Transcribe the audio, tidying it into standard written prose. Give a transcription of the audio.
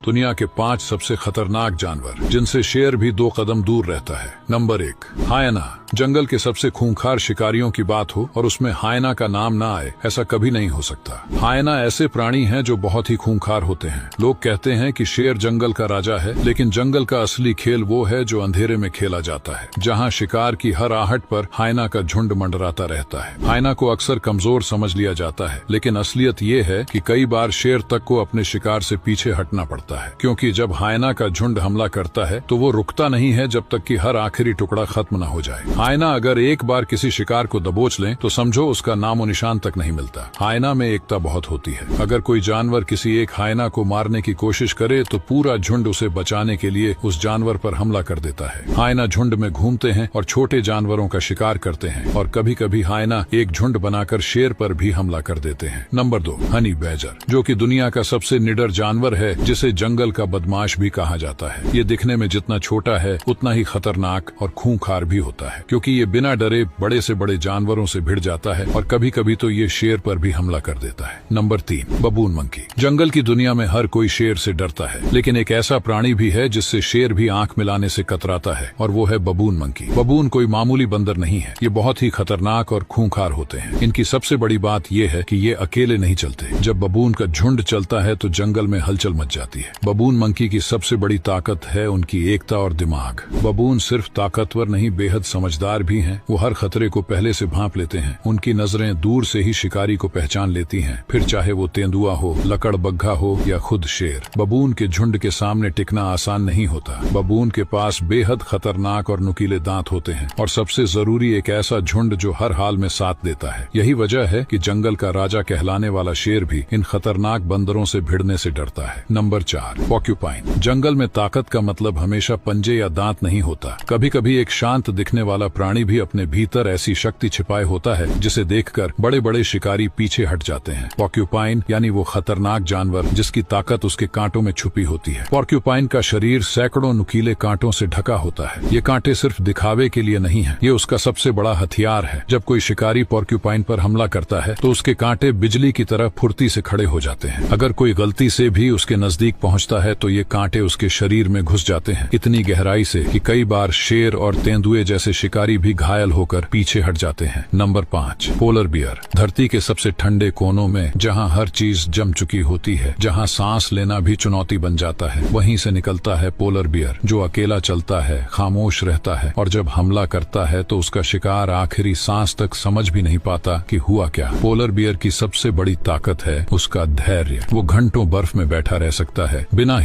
दुनिया के 5 सबसे खतरनाक जानवर जिनसे शेर भी 2 कदम दूर रहता है। नंबर 1, हायना। जंगल के सबसे खूंखार शिकारियों की बात हो और उसमें हायना का नाम ना आए, ऐसा कभी नहीं हो सकता। हायना ऐसे प्राणी हैं जो बहुत ही खूंखार होते हैं। लोग कहते हैं कि शेर जंगल का राजा है, लेकिन जंगल का असली खेल वो है जो अंधेरे में खेला जाता है, जहाँ शिकार की हर आहट पर हायना का झुंड मंडराता रहता है। हायना को अक्सर कमजोर समझ लिया जाता है, लेकिन असलियत ये है कि कई बार शेर तक को अपने शिकार से पीछे हटना पड़ता है, क्योंकि जब हायना का झुंड हमला करता है तो वो रुकता नहीं है जब तक कि हर आखिरी टुकड़ा खत्म न हो जाए। हायना अगर एक बार किसी शिकार को दबोच ले तो समझो उसका नामो निशान तक नहीं मिलता। हायना में एकता बहुत होती है। अगर कोई जानवर किसी एक हायना को मारने की कोशिश करे तो पूरा झुंड उसे बचाने के लिए उस जानवर पर हमला कर देता है। हायना झुंड में घूमते हैं और छोटे जानवरों का शिकार करते हैं, और कभी कभी हायना एक झुंड बनाकर शेर पर भी हमला कर देते हैं। नंबर 2, हनी बैजर, जो कि दुनिया का सबसे निडर जानवर है, जिसे जंगल का बदमाश भी कहा जाता है। ये दिखने में जितना छोटा है उतना ही खतरनाक और खूंखार भी होता है, क्योंकि ये बिना डरे बड़े से बड़े जानवरों से भिड़ जाता है और कभी कभी तो ये शेर पर भी हमला कर देता है। Number 3, बबून monkey. जंगल की दुनिया में हर कोई शेर से डरता है, लेकिन एक ऐसा प्राणी भी है जिससे शेर भी आंख मिलाने से कतराता है, और वो है बबून मंकी। बबून कोई मामूली बंदर नहीं है। ये बहुत ही खतरनाक और खूंखार होते हैं। इनकी सबसे बड़ी बात ये है कि ये अकेले नहीं चलते। जब बबून का झुंड चलता है तो जंगल में हलचल मच जाती है। बबून मंकी की सबसे बड़ी ताकत है उनकी एकता और दिमाग। बबून सिर्फ ताकतवर नहीं, बेहद समझदार भी हैं। वो हर खतरे को पहले से भांप लेते हैं। उनकी नजरें दूर से ही शिकारी को पहचान लेती हैं, फिर चाहे वो तेंदुआ हो, लकड़बग्घा हो या खुद शेर। बबून के झुंड के सामने टिकना आसान नहीं होता। बबून के पास बेहद खतरनाक और नुकीले दांत होते हैं, और सबसे जरूरी एक ऐसा झुंड जो हर हाल में साथ देता है। यही वजह है कि जंगल का राजा कहलाने वाला शेर भी इन खतरनाक बंदरों से भिड़ने से डरता है। Number 4, porcupine. जंगल में ताकत का मतलब हमेशा पंजे या दांत नहीं होता। कभी कभी एक शांत दिखने वाला प्राणी भी अपने भीतर ऐसी शक्ति छिपाए होता है जिसे देखकर बड़े बड़े शिकारी पीछे हट जाते हैं। पोर्क्यूपाइन यानी वो खतरनाक जानवर जिसकी ताकत उसके कांटों में छुपी होती है। पोर्क्यूपाइन का शरीर सैकड़ों नुकीले कांटों से ढका होता है। ये कांटे सिर्फ दिखावे के लिए नहीं है, ये उसका सबसे बड़ा हथियार है। जब कोई शिकारी पोर्क्यूपाइन पर हमला करता है तो उसके कांटे बिजली की तरह फुर्ती से खड़े हो जाते हैं। अगर कोई गलती से भी उसके नजदीक पहुंचता है तो ये कांटे उसके शरीर में घुस जाते हैं, इतनी गहराई से कि कई बार शेर और तेंदुए जैसे शिकारी भी घायल होकर पीछे हट जाते हैं। Number 5, polar bear. धरती के सबसे ठंडे कोनों में जहां हर चीज जम चुकी होती है, जहां सांस लेना भी चुनौती बन जाता है, वहीं से निकलता है पोलर बियर, जो अकेला चलता है, खामोश रहता है, और जब हमला करता है तो उसका शिकार आखिरी सांस तक समझ भी नहीं पाता कि हुआ क्या। पोलर बियर की सबसे बड़ी ताकत है उसका धैर्य। वो घंटों बर्फ में बैठा रह सकता है बिना